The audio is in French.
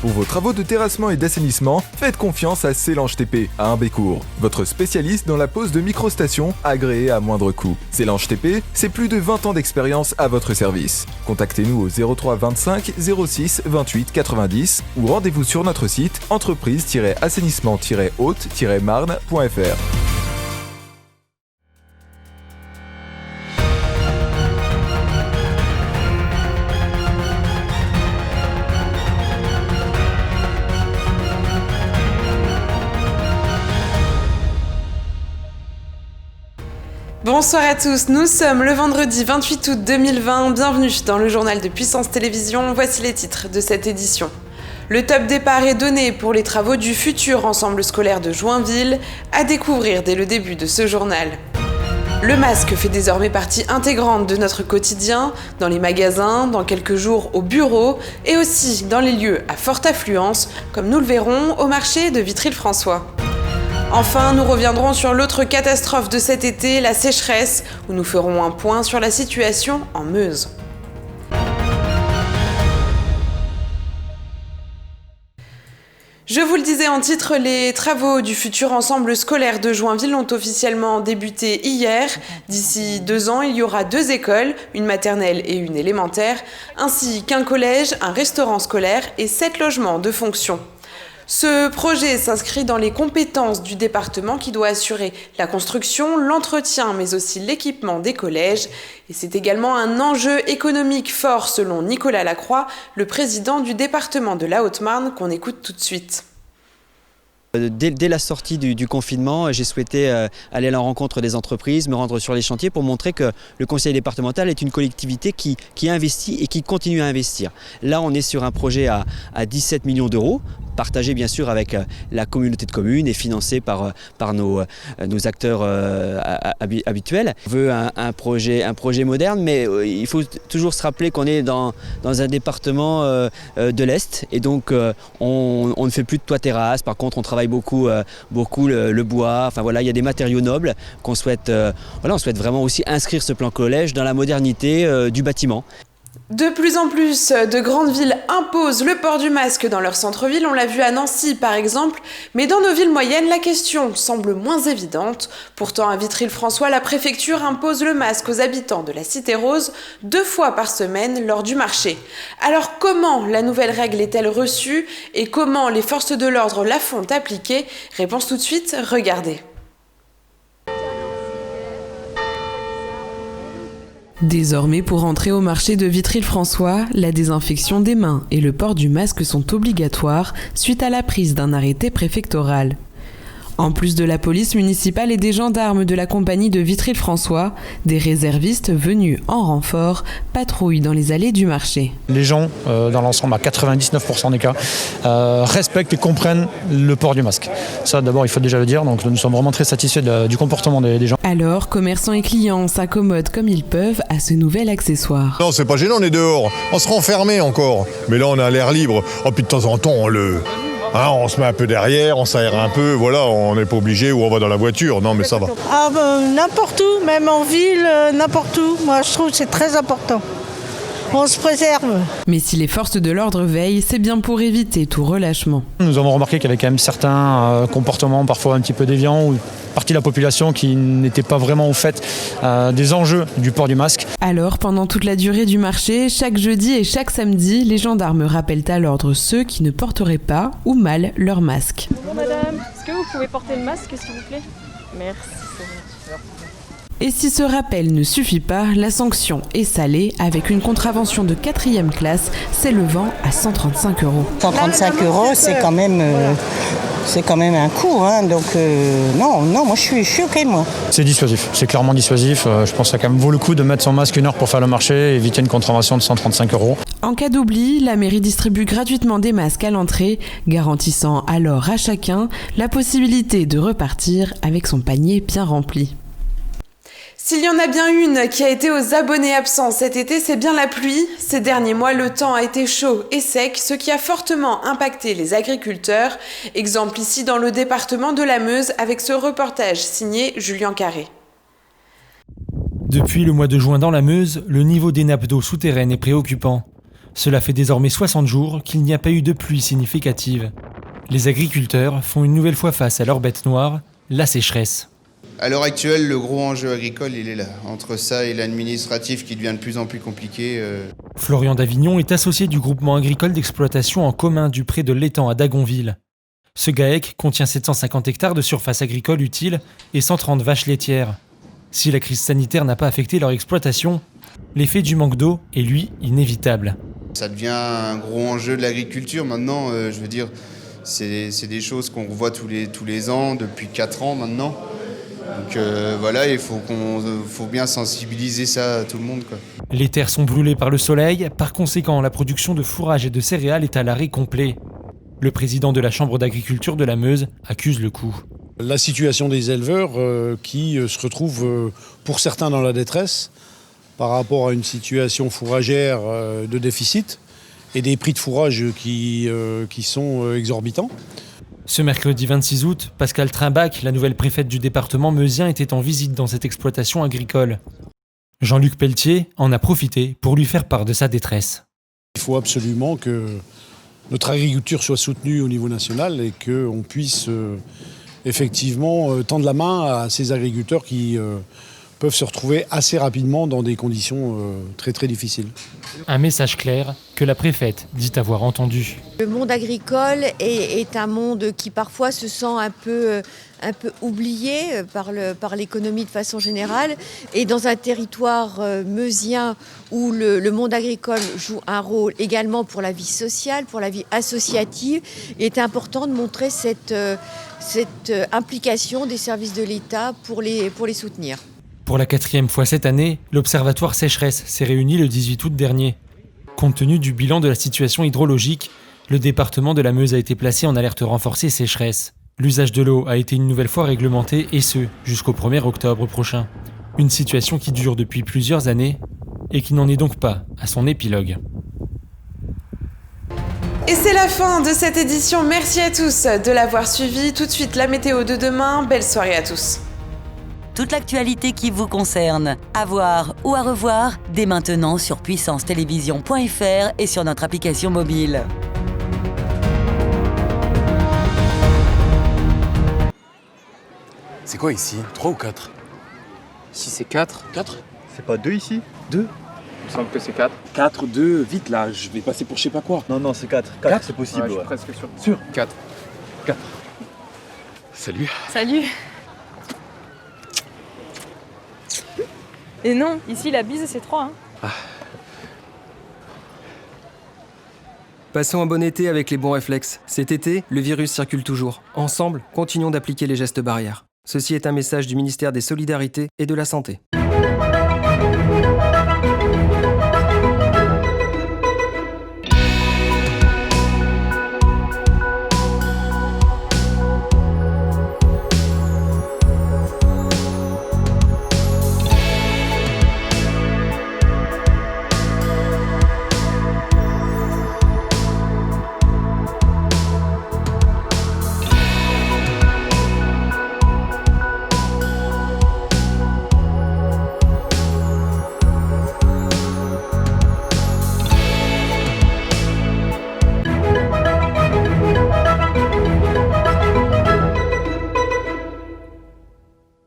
Pour vos travaux de terrassement et d'assainissement, faites confiance à Célange TP à Humbécourt, votre spécialiste dans la pose de microstations agréées à moindre coût. Célange TP, c'est plus de 20 ans d'expérience à votre service. Contactez-nous au 03 25 06 28 90 ou rendez-vous sur notre site entreprise-assainissement-haute-marne.fr. Bonsoir à tous, nous sommes le vendredi 28 août 2020, bienvenue dans le journal de Puissance Télévisions, voici les titres de cette édition. Le top départ est donné pour les travaux du futur ensemble scolaire de Joinville, à découvrir dès le début de ce journal. Le masque fait désormais partie intégrante de notre quotidien, dans les magasins, dans quelques jours au bureau et aussi dans les lieux à forte affluence, comme nous le verrons au marché de Vitry-le-François. Enfin, nous reviendrons sur l'autre catastrophe de cet été, la sécheresse, où nous ferons un point sur la situation en Meuse. Je vous le disais en titre, les travaux du futur ensemble scolaire de Joinville ont officiellement débuté hier. D'ici 2 ans, il y aura 2 écoles, une maternelle et une élémentaire, ainsi qu'un collège, un restaurant scolaire et 7 logements de fonction. Ce projet s'inscrit dans les compétences du département qui doit assurer la construction, l'entretien, mais aussi l'équipement des collèges. Et c'est également un enjeu économique fort selon Nicolas Lacroix, le président du département de la Haute-Marne, qu'on écoute tout de suite. Dès la sortie du confinement, j'ai souhaité aller à la rencontre des entreprises, me rendre sur les chantiers pour montrer que le conseil départemental est une collectivité qui investit et qui continue à investir. Là, on est sur un projet à 17 millions d'euros, partagé bien sûr avec la communauté de communes et financé par nos acteurs habituels. On veut un projet moderne, mais il faut toujours se rappeler qu'on est dans un département de l'Est et donc on ne fait plus de toit terrasse. Par contre, on travaille beaucoup le bois. Enfin voilà, il y a des matériaux nobles qu'on souhaite. On souhaite vraiment aussi inscrire ce plan collège dans la modernité du bâtiment. De plus en plus de grandes villes imposent le port du masque dans leur centre-ville, on l'a vu à Nancy par exemple, mais dans nos villes moyennes, la question semble moins évidente. Pourtant à Vitry-le-François, la préfecture impose le masque aux habitants de la Cité Rose 2 fois par semaine lors du marché. Alors comment la nouvelle règle est-elle reçue et comment les forces de l'ordre la font appliquer? Réponse tout de suite, regardez. Désormais, pour entrer au marché de Vitry-le-François, la désinfection des mains et le port du masque sont obligatoires suite à la prise d'un arrêté préfectoral. En plus de la police municipale et des gendarmes de la compagnie de Vitry-le-François, des réservistes venus en renfort patrouillent dans les allées du marché. Les gens, dans l'ensemble, à 99% des cas, respectent et comprennent le port du masque. Ça, d'abord, il faut déjà le dire. Donc, nous sommes vraiment très satisfaits du comportement des gens. Alors, commerçants et clients s'accommodent comme ils peuvent à ce nouvel accessoire. Non, c'est pas gênant, on est dehors. On sera enfermé encore. Mais là, on a l'air libre. Oh, puis de temps en temps, on se met un peu derrière, on s'aère un peu, voilà, on n'est pas obligé ou on va dans la voiture, non mais ça va. N'importe où, même en ville, n'importe où, moi je trouve que c'est très important. On se préserve. Mais si les forces de l'ordre veillent, c'est bien pour éviter tout relâchement. Nous avons remarqué qu'il y avait quand même certains comportements parfois un petit peu déviants ou partie de la population qui n'était pas vraiment au fait des enjeux du port du masque. Alors, pendant toute la durée du marché, chaque jeudi et chaque samedi, les gendarmes rappellent à l'ordre ceux qui ne porteraient pas ou mal leur masque. Bonjour madame, est-ce que vous pouvez porter le masque s'il vous plaît? Merci. Et si ce rappel ne suffit pas, la sanction est salée avec une contravention de 4e classe s'élevant à 135 €. 135 €, c'est quand même un coût, hein. Donc non, moi je suis ok moi. C'est dissuasif, c'est clairement dissuasif. Je pense que ça quand même vaut le coup de mettre son masque 1 heure pour faire le marché et éviter une contravention de 135 €. En cas d'oubli, la mairie distribue gratuitement des masques à l'entrée, garantissant alors à chacun la possibilité de repartir avec son panier bien rempli. S'il y en a bien une qui a été aux abonnés absents cet été, c'est bien la pluie. Ces derniers mois, le temps a été chaud et sec, ce qui a fortement impacté les agriculteurs. Exemple ici dans le département de la Meuse avec ce reportage signé Julien Carré. Depuis le mois de juin dans la Meuse, le niveau des nappes d'eau souterraines est préoccupant. Cela fait désormais 60 jours qu'il n'y a pas eu de pluie significative. Les agriculteurs font une nouvelle fois face à leur bête noire, la sécheresse. À l'heure actuelle, le gros enjeu agricole, il est là. Entre ça et l'administratif qui devient de plus en plus compliqué. Florian Davignon est associé du groupement agricole d'exploitation en commun du pré de l'Étang à Dagonville. Ce GAEC contient 750 hectares de surface agricole utile et 130 vaches laitières. Si la crise sanitaire n'a pas affecté leur exploitation, l'effet du manque d'eau est lui inévitable. Ça devient un gros enjeu de l'agriculture maintenant. Je veux dire, c'est des choses qu'on revoit tous les ans, depuis 4 ans maintenant. Donc voilà, il faut bien sensibiliser ça à tout le monde, quoi. Les terres sont brûlées par le soleil, par conséquent la production de fourrage et de céréales est à l'arrêt complet. Le président de la Chambre d'agriculture de la Meuse accuse le coup. La situation des éleveurs qui se retrouvent pour certains dans la détresse par rapport à une situation fourragère de déficit et des prix de fourrage qui sont exorbitants. Ce mercredi 26 août, Pascal Trimbach, la nouvelle préfète du département meusien, était en visite dans cette exploitation agricole. Jean-Luc Pelletier en a profité pour lui faire part de sa détresse. Il faut absolument que notre agriculture soit soutenue au niveau national et qu'on puisse effectivement tendre la main à ces agriculteurs qui peuvent se retrouver assez rapidement dans des conditions très très difficiles. Un message clair que la préfète dit avoir entendu. Le monde agricole est un monde qui parfois se sent un peu oublié par l'économie de façon générale. Et dans un territoire meusien où le monde agricole joue un rôle également pour la vie sociale, pour la vie associative, il est important de montrer cette implication des services de l'État pour les soutenir. Pour la 4e fois cette année, l'Observatoire sécheresse s'est réuni le 18 août dernier. Compte tenu du bilan de la situation hydrologique, le département de la Meuse a été placé en alerte renforcée sécheresse. L'usage de l'eau a été une nouvelle fois réglementé et ce, jusqu'au 1er octobre prochain. Une situation qui dure depuis plusieurs années et qui n'en est donc pas à son épilogue. Et c'est la fin de cette édition. Merci à tous de l'avoir suivi. Tout de suite, la météo de demain. Belle soirée à tous. Toute l'actualité qui vous concerne, à voir ou à revoir, dès maintenant sur puissancetélévision.fr et sur notre application mobile. C'est quoi ici? 3 ou 4? Si c'est 4. 4? C'est pas 2 ici? 2? Il me semble que c'est 4. 4, 2, vite là, je vais passer pour je sais pas quoi. Non, c'est 4. 4, c'est possible. Ouais, je suis presque sûr. Sûr? 4. 4. Salut. Salut. Et non, ici la bise c'est 3. Passons un bon été avec les bons réflexes. Cet été, le virus circule toujours. Ensemble, continuons d'appliquer les gestes barrières. Ceci est un message du ministère des Solidarités et de la Santé.